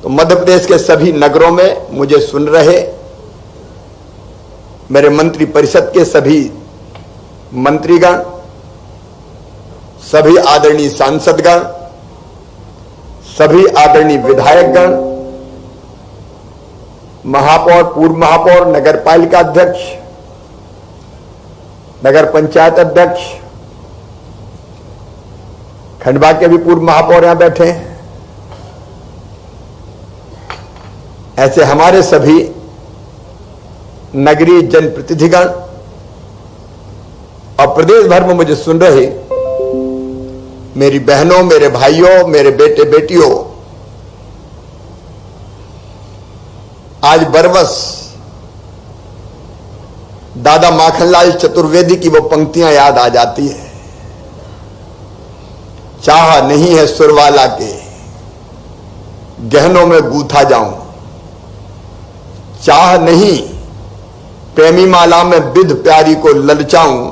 तो मध्य प्रदेश के सभी नगरों में मुझे सुन रहे मेरे मंत्री परिषद के सभी मंत्रीगण, सभी आदरणीय सांसदगण, सभी आदरणीय विधायकगण, महापौर, पूर्व महापौर, नगर पालिका अध्यक्ष, नगर पंचायत अध्यक्ष, खंडवा के भी पूर्व महापौर यहां बैठे हैं, ऐसे हमारे सभी नगरीय जनप्रतिनिधिगण और प्रदेश भर में मुझे सुन रहे मेरी बहनों, मेरे भाइयों, मेरे बेटे बेटियों, आज बरबस दादा माखनलाल चतुर्वेदी की वो पंक्तियां याद आ जाती है। चाह नहीं है सुरवाला के गहनों में गूथा जाऊं, चाह नहीं प्रेमी माला में बिध प्यारी को ललचाऊं,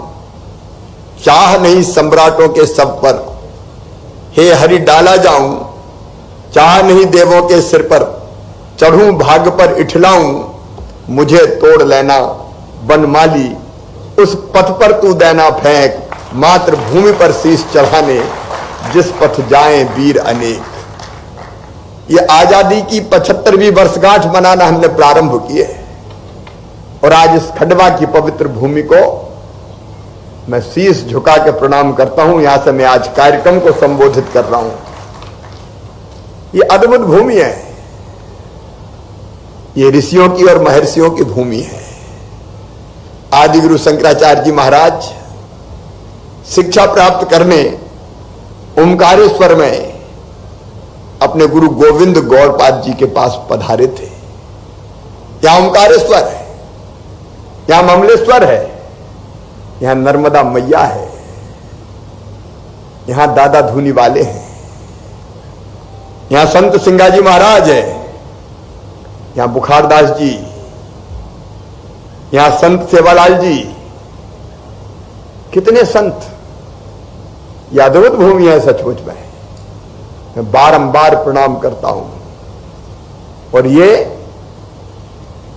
चाह नहीं सम्राटों के सब पर हे हरि डाला जाऊं, चाह नहीं देवों के सिर पर चढ़ूं भाग पर इठलाऊं, मुझे तोड़ लेना बनमाली उस पथ पर तू देना फेंक, मातृभूमि पर शीश चढ़ाने जिस पथ जाएं वीर अनेक। ये आजादी की 75वीं वर्षगांठ मनाना हमने प्रारंभ किए और आज इस खंडवा की पवित्र भूमि को मैं शीश झुका के प्रणाम करता हूं। यहां से मैं आज कार्यक्रम को संबोधित कर रहा हूं। ये अद्भुत भूमि है, ये ऋषियों की और महर्षियों की भूमि है। आदि गुरु शंकराचार्य जी महाराज शिक्षा प्राप्त करने ओमकारेश्वर में अपने गुरु गोविंद गौड़पाद जी के पास पधारे थे। यहां ओमकारेश्वर है, यहां ममलेश्वर है, यहां नर्मदा मैया है, यहां दादा धूनी वाले हैं, यहां संत सिंगाजी महाराज है, यहां बुखारदास जी, यहां संत सेवालाल जी, कितने संत। यह अद्भुत भूमि है सचमुच में, मैं बारंबार प्रणाम करता हूं। और ये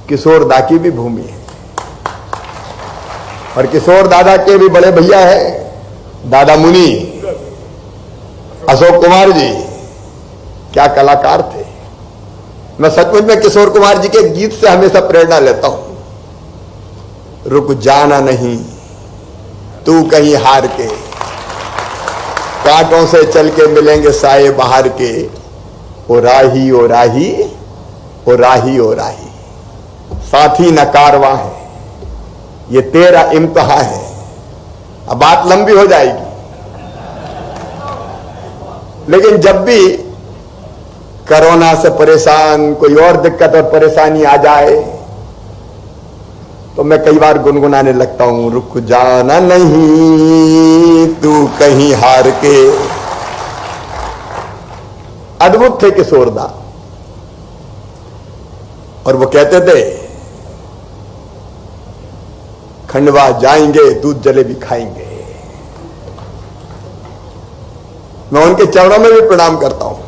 किशोर दा की भी भूमि है और किशोर दादा के भी बड़े भैया हैं दादा मुनि अशोक कुमार जी, क्या कलाकार थे। मैं सचमुच में किशोर कुमार जी के गीत से हमेशा प्रेरणा लेता हूं। रुक जाना नहीं तू कहीं हार के, कांटों से चल के मिलेंगे साए बाहर के, ओ राही ओ राही ओ राही ओ राही, साथी न कारवां है ये तेरा इम्तिहान है। अब बात लंबी हो जाएगी, लेकिन जब भी कोरोना से परेशान कोई और दिक्कत और परेशानी आ जाए तो मैं कई बार गुनगुनाने लगता हूं, रुक जाना नहीं तू कहीं हार के। अद्भुत थे किशोरदा और वो कहते थे खंडवा जाएंगे दूध जलेबी खाएंगे। मैं उनके चरणों में भी प्रणाम करता हूं,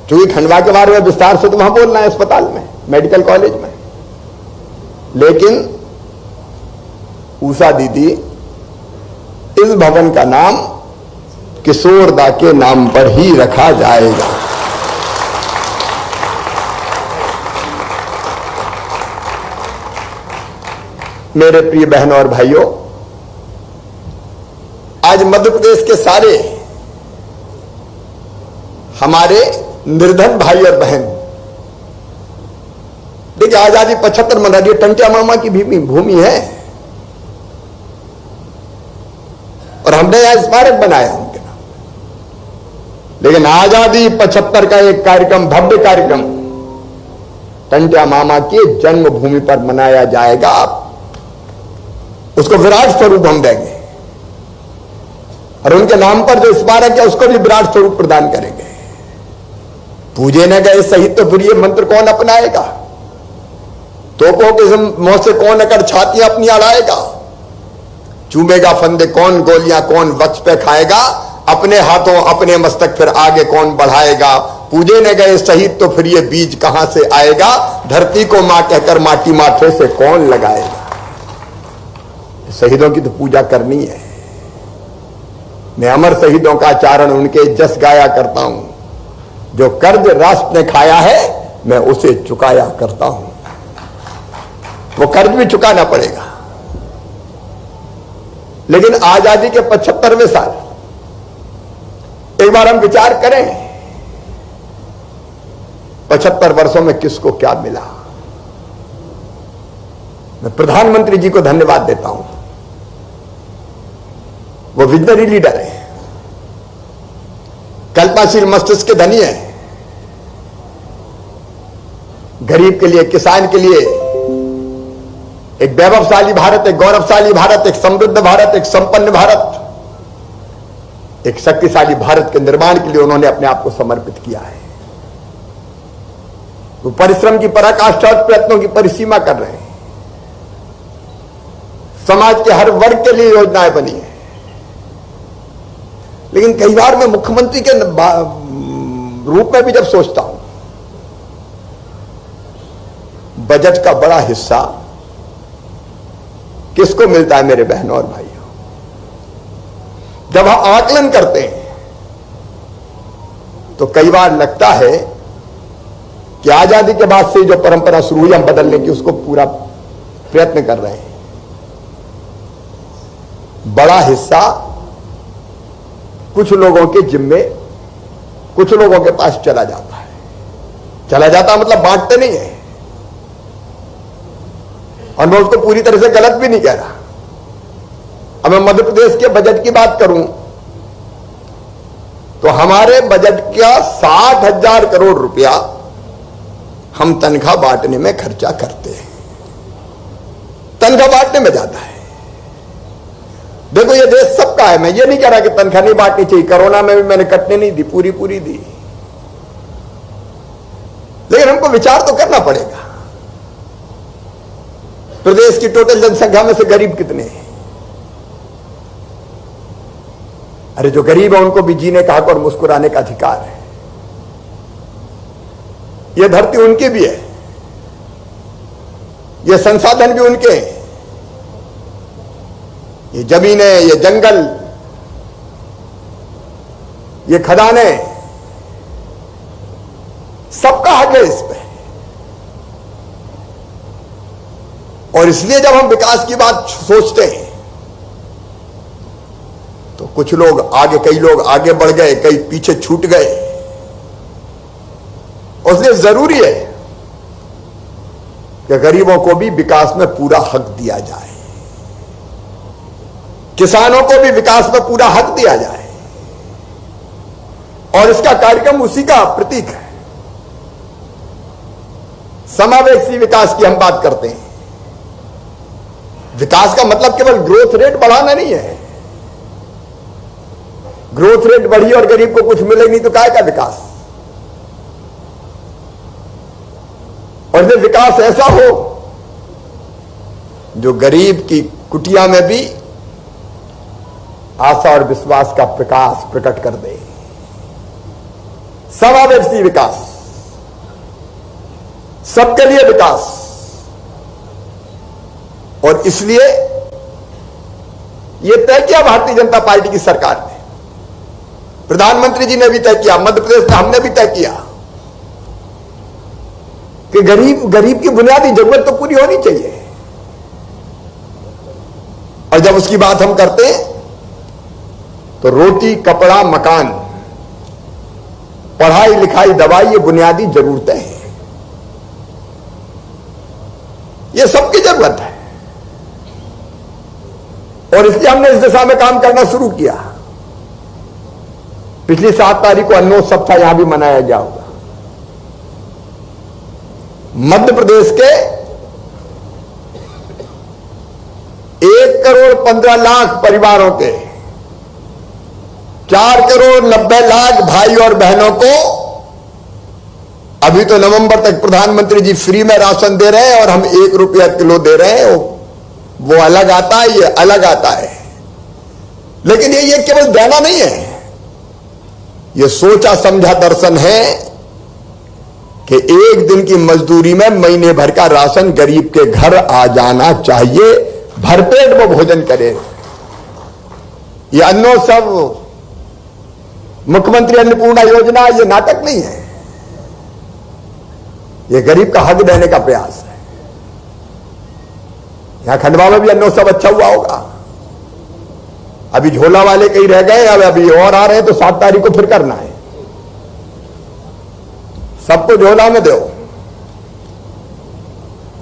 क्योंकि खंडवा के बारे में विस्तार से तो वहां बोलना है अस्पताल में, मेडिकल कॉलेज में, लेकिन उषा दीदी इस भवन का नाम किशोरदा के नाम पर ही रखा जाएगा। मेरे प्रिय बहनों और भाइयों, आज मध्य प्रदेश के सारे हमारे निर्धन भाई और बहन, देखिए आजादी 75 मना रही है, टंटिया मामा की भी भूमि है और हमने यहां स्मारक बनाया उनके नाम। लेकिन आजादी 75 का एक कार्यक्रम, भव्य कार्यक्रम टंटिया मामा की जन्मभूमि पर मनाया जाएगा। उसको विराट स्वरूप हम देंगे और उनके नाम पर जो स्मारक है उसको भी विराट स्वरूप प्रदान करेंगे। पूजे न गए सहित तो बुरी मंत्र कौन अपनाएगा, तोपों के मुंह से कौन अकर छातियां अपनी अड़ाएगा, चूमेगा फंदे कौन, गोलियां कौन वक्ष पे खाएगा, अपने हाथों अपने मस्तक फिर आगे कौन बढ़ाएगा। पूजे न गए शहीद तो फिर ये बीज कहां से आएगा, धरती को मां कहकर माटी माथे से कौन लगाएगा। शहीदों की तो पूजा करनी है। मैं अमर शहीदों का आचरण उनके जस गाया करता हूं, जो कर्ज राष्ट्र ने खाया है मैं उसे चुकाया करता हूं। वो कर्ज भी चुकाना पड़ेगा। लेकिन आजादी के 75वें साल एक बार हम विचार करें, 75 वर्षों में किसको क्या मिला। मैं प्रधानमंत्री जी को धन्यवाद देता हूं। वो विजनरी लीडर है, कल्पनाशील मस्तिष्क के धनी है। गरीब के लिए, किसान के लिए एक वैभवशाली भारत, एक गौरवशाली भारत, एक समृद्ध भारत, एक संपन्न भारत, एक शक्तिशाली भारत के निर्माण के लिए उन्होंने अपने आप को समर्पित किया है। वो परिश्रम की पराकाष्ठा और प्रयत्नों की परिसीमा कर रहे हैं। समाज के हर वर्ग के लिए योजनाएं बनी है। लेकिन कई बार मैं मुख्यमंत्री के रूप में भी जब सोचता हूं, बजट का बड़ा हिस्सा किसको मिलता है मेरे बहनों और भाइयों। जब हम आकलन करते हैं तो कई बार लगता है कि आजादी के बाद से जो परंपरा शुरू हुई हम बदलने की, उसको पूरा प्रयत्न कर रहे हैं। बड़ा हिस्सा कुछ लोगों के जिम्मे, कुछ लोगों के पास चला जाता है। चला जाता मतलब बांटते नहीं है। और मैं उसको पूरी तरह से गलत भी नहीं कह रहा। अब मैं मध्य प्रदेश के बजट की बात करूं तो हमारे बजट का 60,000 करोड़ रुपया हम तनख्वाह बांटने में खर्चा करते हैं। तनख्वाह बांटने में जाता है। देखो ये देश सबका है। मैं ये नहीं कह रहा कि तनख्वाह नहीं बांटनी चाहिए। कोरोना में भी मैंने कटने नहीं दी, पूरी पूरी दी। लेकिन हमको विचार तो करना पड़ेगा, प्रदेश की टोटल जनसंख्या में से गरीब कितने हैं। अरे जो गरीब है उनको भी जीने का हक और मुस्कुराने का अधिकार है। यह धरती उनकी भी है, ये संसाधन भी उनके हैं। ये जमीनें, ये जंगल, ये खदानें, सबका हक है इस पे। और इसलिए जब हम विकास की बात सोचते हैं तो कुछ लोग आगे, कई लोग आगे बढ़ गए, कई पीछे छूट गए। और इसलिए जरूरी है कि गरीबों को भी विकास में पूरा हक दिया जाए, किसानों को भी विकास में पूरा हक दिया जाए। और इसका कार्यक्रम उसी का प्रतीक है। समावेशी विकास की हम बात करते हैं। विकास का मतलब केवल ग्रोथ रेट बढ़ाना नहीं है। ग्रोथ रेट बढ़ी और गरीब को कुछ मिले नहीं तो काय का विकास। और ये विकास ऐसा हो जो गरीब की कुटिया में भी आशा और विश्वास का प्रकाश प्रकट कर दे। समावेशी विकास, सबके लिए विकास। और इसलिए यह तय किया भारतीय जनता पार्टी की सरकार ने, प्रधानमंत्री जी ने भी तय किया, मध्य प्रदेश में हमने भी तय किया कि गरीब की बुनियादी जरूरत तो पूरी होनी चाहिए। और जब उसकी बात हम करते हैं तो रोटी, कपड़ा, मकान, पढ़ाई लिखाई, दवाई, ये बुनियादी जरूरतें हैं। ये सबकी जरूरत है। और इसलिए हमने इस दिशा में काम करना शुरू किया। पिछली 7 तारीख को अन्नोत्सव था, यहां भी मनाया गया होगा। मध्य प्रदेश के 1,15,00,000 परिवारों के 4,90,00,000 भाई और बहनों को अभी तो नवंबर तक प्रधानमंत्री जी फ्री में राशन दे रहे हैं और हम 1 रुपया किलो दे रहे हैं। वो अलग आता है, ये अलग आता है। लेकिन ये केवल देना नहीं है, ये सोचा समझा दर्शन है कि एक दिन की मजदूरी में महीने भर का राशन गरीब के घर आ जाना चाहिए, भरपेट वो भोजन करे। ये अन्नोत्सव, मुख्यमंत्री अन्नपूर्णा योजना, ये नाटक नहीं है, ये गरीब का हक देने का प्रयास है। यहां खंडवा में भी अन्नोत्सव अच्छा हुआ होगा। अभी झोला वाले कहीं रह गए, अब अभी और आ रहे हैं, तो 7 तारीख को फिर करना है। सबको झोला में दो।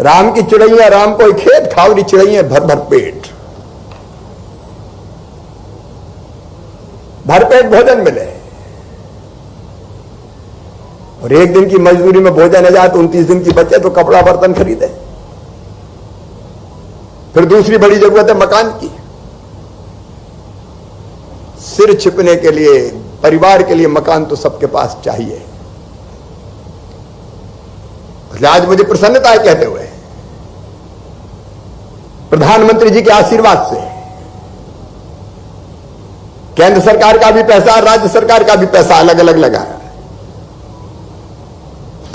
राम की चिड़ैया राम को खेत खावरी चिड़ैया भर भर पेट, भरपेट भोजन मिले। और एक दिन की मजदूरी में भोजन आ जाए तो 29 दिन की बचे तो कपड़ा बर्तन खरीदे। फिर दूसरी बड़ी जरूरत है मकान की। सिर छिपने के लिए, परिवार के लिए मकान तो सबके पास चाहिए। आज मुझे प्रसन्नता है कहते हुए, प्रधानमंत्री जी के आशीर्वाद से केंद्र सरकार का भी पैसा, राज्य सरकार का भी पैसा अलग अलग लगा है।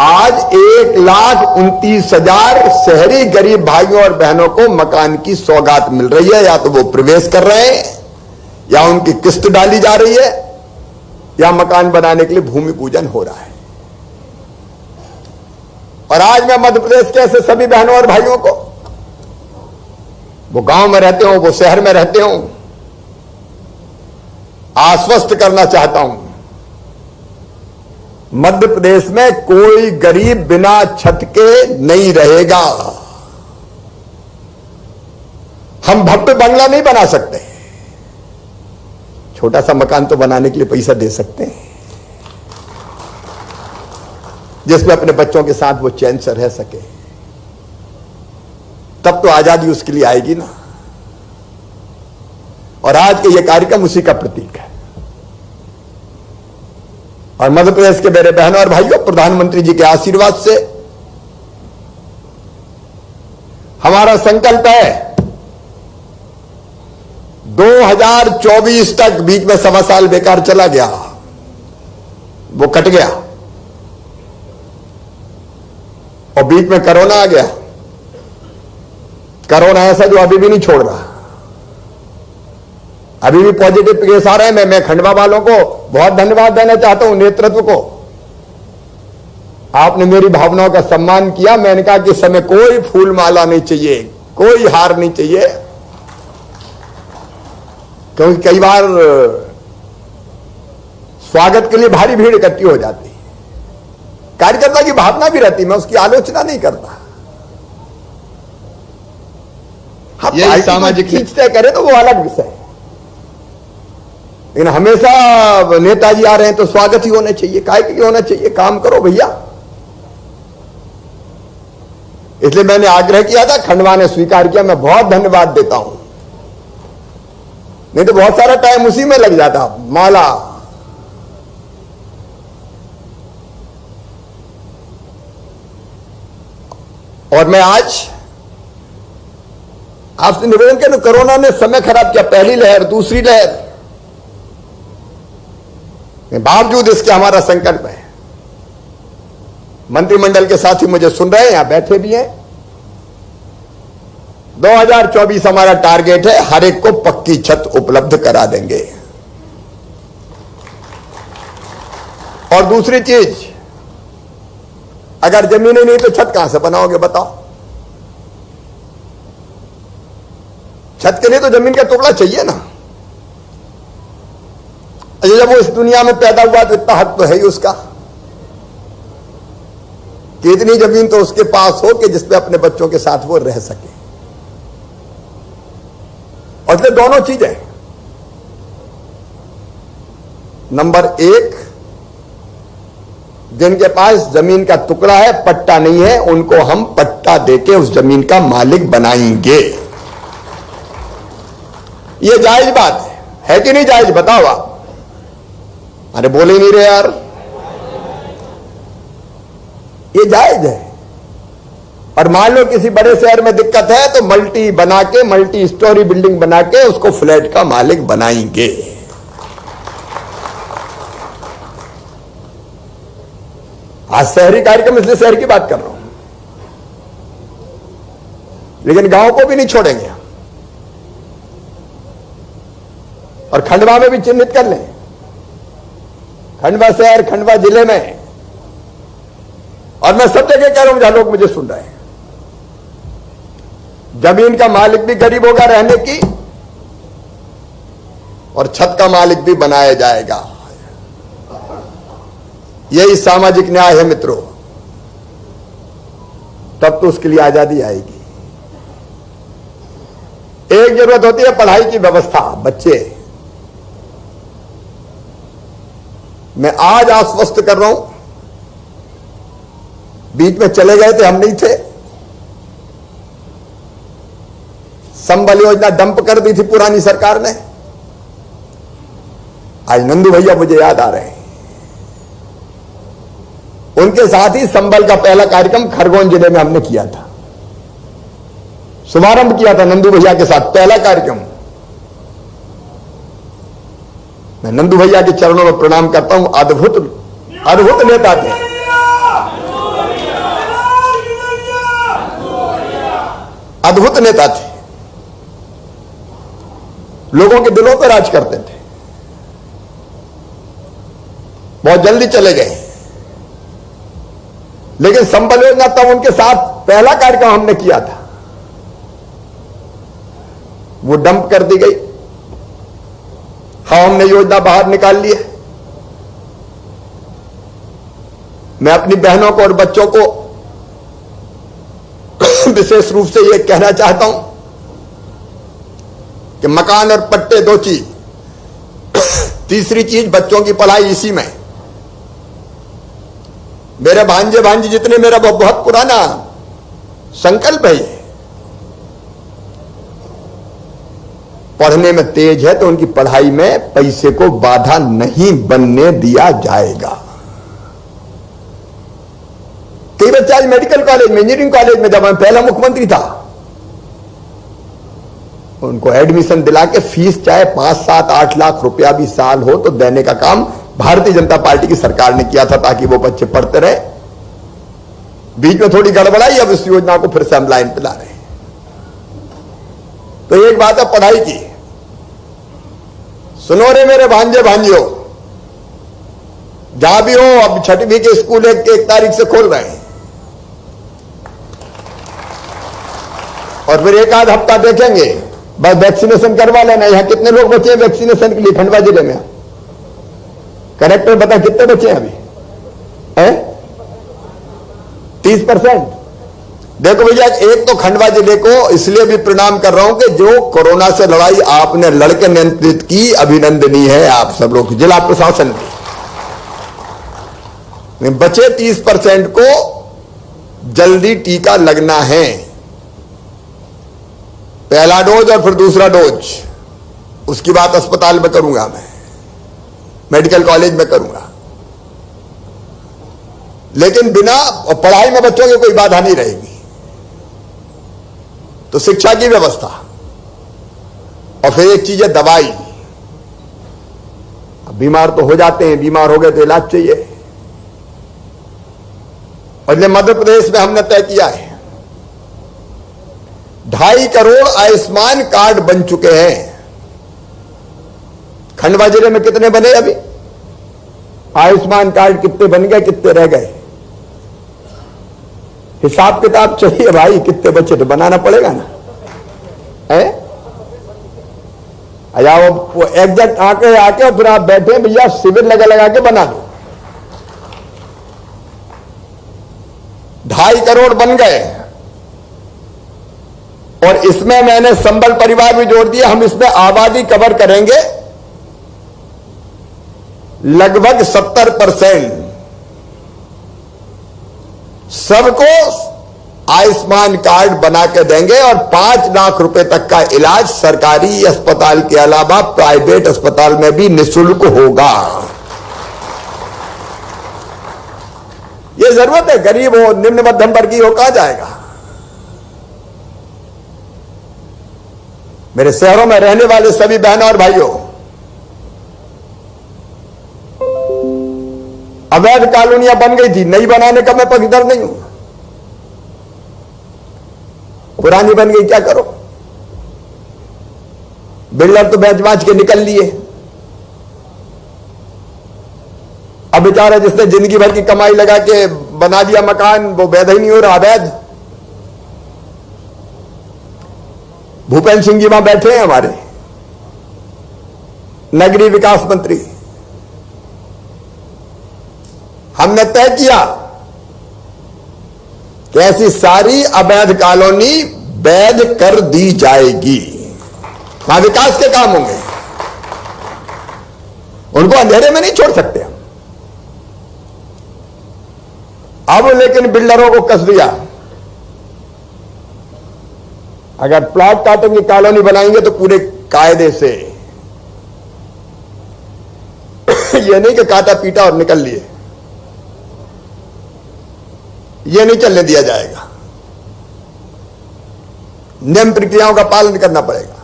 आज 1,29,000 शहरी गरीब भाइयों और बहनों को मकान की सौगात मिल रही है। या तो वो प्रवेश कर रहे हैं, या उनकी किस्त डाली जा रही है, या मकान बनाने के लिए भूमि पूजन हो रहा है। और आज मैं मध्य प्रदेश के ऐसे सभी बहनों और भाइयों को, वो गांव में रहते हो, वो शहर में रहते हो, आश्वस्त करना चाहता हूं, मध्य प्रदेश में कोई गरीब बिना छत के नहीं रहेगा। हम भव्य बंगला नहीं बना सकते, छोटा सा मकान तो बनाने के लिए पैसा दे सकते हैं, जिसमें अपने बच्चों के साथ वो चैन से रह सके। तब तो आजादी उसके लिए आएगी ना। और आज के ये कार्यक्रम उसी का प्रतीक है। और मध्य प्रदेश के मेरे बहनों और भाइयों, प्रधानमंत्री जी के आशीर्वाद से हमारा संकल्प है 2024 तक, बीच में 1.25 साल बेकार चला गया, वो कट गया, और बीच में कोरोना आ गया। कोरोना ऐसा जो अभी भी नहीं छोड़ रहा, अभी भी पॉजिटिव केस आ रहे हैं। मैं खंडवा वालों को बहुत धन्यवाद देना चाहता हूं, नेतृत्व को। आपने मेरी भावनाओं का सम्मान किया। मैंने कहा कि इस समय कोई फूल माला नहीं चाहिए, कोई हार नहीं चाहिए, क्योंकि कई बार स्वागत के लिए भारी भीड़ इकट्ठी हो जाती है। कार्यकर्ता की भावना भी रहती, मैं उसकी आलोचना नहीं करता। यही सामाजिक खींचते करें तो वो अलग विषय है, लेकिन हमेशा नेताजी आ रहे हैं तो स्वागत ही होना चाहिए। काय के लिए होना चाहिए? काम करो भैया। इसलिए मैंने आग्रह किया था, खंडवा ने स्वीकार किया। मैं बहुत धन्यवाद देता हूं, नहीं तो बहुत सारा टाइम उसी में लग जाता। माला, और मैं आज आपसे निवेदन करूं, कोरोना ने समय खराब किया, पहली लहर, दूसरी लहर, बावजूद इसके हमारा संकल्प है। मंत्रिमंडल के साथी मुझे सुन रहे हैं, यहां बैठे भी हैं। 2024 हमारा टारगेट है, हर एक को पक्की छत उपलब्ध करा देंगे। और दूसरी चीज, अगर जमीन ही नहीं तो छत कहां से बनाओगे बताओ? छत के लिए तो जमीन का टुकड़ा चाहिए ना। जब वो इस दुनिया में पैदा हुआ तो इतना हक तो है ही उसका कि इतनी जमीन तो उसके पास हो कि जिसपे अपने बच्चों के साथ वो रह सके। और इसलिए दोनों चीजें, नंबर 1, जिनके पास जमीन का टुकड़ा है, पट्टा नहीं है, उनको हम पट्टा देके उस जमीन का मालिक बनाएंगे। ये जायज बात है कि नहीं जायज? बताओ आप। अरे बोले ही नहीं रहे यार। ये जायज है। और मान लो किसी बड़े शहर में दिक्कत है तो मल्टी स्टोरी बिल्डिंग बना के उसको फ्लैट का मालिक बनाएंगे। आज शहरी कार्यक्रम इसलिए शहर की बात कर रहा हूं, लेकिन गांव को भी नहीं छोड़ेंगे और खंडवा में भी चिन्हित कर लें। खंडवा शहर, खंडवा जिले में, और मैं सब जगह कह रहा हूं जहां लोग मुझे सुन रहे हैं, जमीन का मालिक भी गरीब होगा रहने की, और छत का मालिक भी बनाया जाएगा। यही सामाजिक न्याय है मित्रों, तब तो उसके लिए आजादी आएगी। एक जरूरत होती है पढ़ाई की व्यवस्था। बच्चे, मैं आज आश्वस्त कर रहा हूं, बीच में चले गए थे, हम नहीं थे, संबल योजना डंप कर दी थी पुरानी सरकार ने। आज नंदू भैया मुझे याद आ रहे हैं, उनके साथ ही संबल का पहला कार्यक्रम खरगोन जिले में हमने किया था, शुभारंभ किया था नंदू भैया के साथ, पहला कार्यक्रम। मैं नंदू भैया के चरणों में प्रणाम करता हूं। अद्भुत अद्भुत नेता थे, अद्भुत नेता थे, लोगों के दिलों पर राज करते थे। बहुत जल्दी चले गए, लेकिन संबल योजना तब उनके साथ पहला कार्यक्रम हमने किया था, वो डंप कर दी गई। हाँ, हमने योजना बाहर निकाल ली है। मैं अपनी बहनों को और बच्चों को विशेष रूप से यह कहना चाहता हूं कि मकान और पट्टे दो चीज, तीसरी चीज बच्चों की पढ़ाई इसी में। मेरे भांजे भांजी जितने, मेरा बहुत पुराना संकल्प है, पढ़ने में तेज है तो उनकी पढ़ाई में पैसे को बाधा नहीं बनने दिया जाएगा। कई बच्चे आज मेडिकल कॉलेज में, इंजीनियरिंग कॉलेज में, जब मैं पहला मुख्यमंत्री था, उनको एडमिशन दिला के फीस चाहे 5, 7, 8 लाख रुपया भी साल हो तो देने का काम भारतीय जनता पार्टी की सरकार ने किया था, ताकि वो बच्चे पढ़ते रहे। बीच में थोड़ी गड़बड़ाई, अब इस योजना को फिर से हम लाइन पे ला रहे हैं। तो एक बात है पढ़ाई की, सुनो रे मेरे भांजे भांजियों, जहां भी हो, अब 6वीं के स्कूल 1 तारीख से खोल रहे हैं, और फिर एक आध हफ्ता देखेंगे, बस वैक्सीनेशन करवा लेना। यहां कितने लोग बचे हैं वैक्सीनेशन के लिए खंडवा जिले में? करेक्टर बता कितने बचे हैं अभी? है 30%। देखो भैया, एक तो खंडवा जिले को इसलिए भी प्रणाम कर रहा हूं कि जो कोरोना से लड़ाई आपने लड़के नियंत्रित की, अभिनंदनीय है आप सब लोग, जिला प्रशासन की। बचे 30% को जल्दी टीका लगना है, पहला डोज और फिर दूसरा डोज। उसकी बात अस्पताल में करूंगा, मैं मेडिकल कॉलेज में करूंगा, लेकिन बिना पढ़ाई में बच्चों की कोई बाधा नहीं रहेगी। तो शिक्षा की व्यवस्था, और फिर एक चीज है दवाई। अब बीमार तो हो जाते हैं, बीमार हो गए तो इलाज चाहिए, और ये मध्य प्रदेश में हमने तय किया है 2.5 करोड़ आयुष्मान कार्ड बन चुके हैं। खंडवा जिले में कितने बने अभी? आयुष्मान कार्ड कितने बन गए, कितने रह गए? हिसाब किताब चाहिए भाई, कितने बच्चे तो बनाना पड़ेगा ना, है? या वो एग्जैक्ट आके और फिर आप बैठे भैया शिविर लगा के बना दो। 2.5 करोड़ बन गए, और इसमें मैंने संबल परिवार भी जोड़ दिया। हम इसमें आबादी कवर करेंगे लगभग 70%। सबको आयुष्मान कार्ड बना के देंगे, और 5 लाख रुपए तक का इलाज सरकारी अस्पताल के अलावा प्राइवेट अस्पताल में भी निःशुल्क होगा। यह जरूरत है, गरीब हो, निम्न मध्यम वर्गीय हो, कहां जाएगा? मेरे शहरों में रहने वाले सभी बहनों और भाइयों, अवैध कॉलोनियां बन गई थी, नई बनाने का मैं पक्षधर नहीं हूं। पुरानी बन गई, क्या करो? बिल्डर तो बेच बाच के निकल लिए। अब बेचारा जिसने जिंदगी भर की कमाई लगा के बना दिया मकान, वो वैध ही नहीं हो रहा, अवैध। भूपेंद्र सिंह जी वहां बैठे हैं, हमारे नगरीय विकास मंत्री। हमने तय किया कि ऐसी सारी अवैध कॉलोनी वैध कर दी जाएगी, वहां विकास के काम होंगे, उनको अंधेरे में नहीं छोड़ सकते हम। अब लेकिन बिल्डरों को कस दिया, अगर प्लॉट काटेंगे, कॉलोनी बनाएंगे तो पूरे कायदे से, ये नहीं कि काटा पीटा और निकल लिए, ये नहीं चलने दिया जाएगा। नियम प्रक्रियाओं का पालन करना पड़ेगा।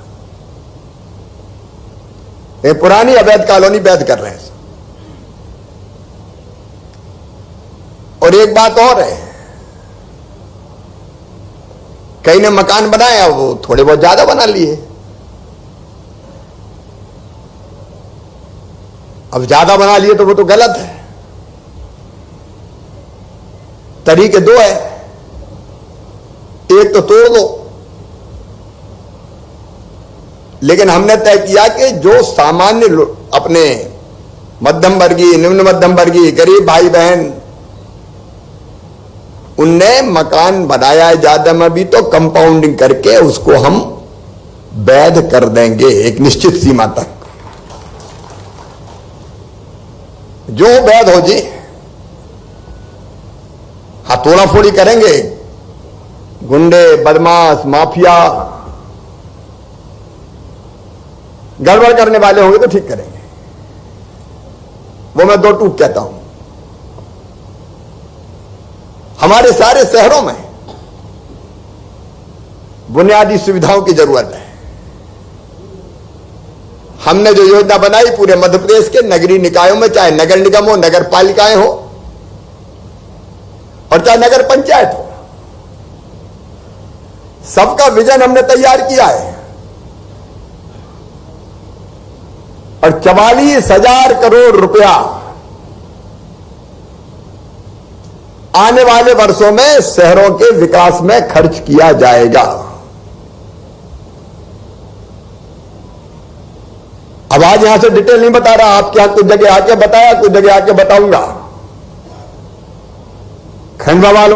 ये पुरानी अवैध कॉलोनी वैध कर रहे हैं। और एक बात और है, कई ने मकान बनाया, वो थोड़े बहुत ज्यादा बना लिए। अब ज्यादा बना लिए तो वो तो गलत है। तरीके दो है, एक तो तोड़ दो, लेकिन हमने तय किया कि जो सामान्य अपने मध्यम वर्गीय, निम्न मध्यम वर्गीय, गरीब भाई बहन, उनने मकान बनाया है ज्यादा में भी, तो कंपाउंडिंग करके उसको हम वैध कर देंगे एक निश्चित सीमा तक। जो वैध हो जी, हथौड़ा फोड़ी करेंगे, गुंडे, बदमाश, माफिया, गड़बड़ करने वाले होंगे तो ठीक करेंगे, वो मैं दो टूक कहता हूं। हमारे सारे शहरों में बुनियादी सुविधाओं की जरूरत है। हमने जो योजना बनाई पूरे मध्य प्रदेश के नगरीय निकायों में, चाहे नगर निगम हो, नगर पालिकाएं हो, और चाहे नगर पंचायत हो, सबका विजन हमने तैयार किया है। और 44,000 करोड़ रुपया आने वाले वर्षों में शहरों के विकास में खर्च किया जाएगा। अब आज यहां से डिटेल नहीं बता रहा, आपके यहां कुछ जगह आके बताया, कुछ जगह आके बताऊंगा। खंडवा वालों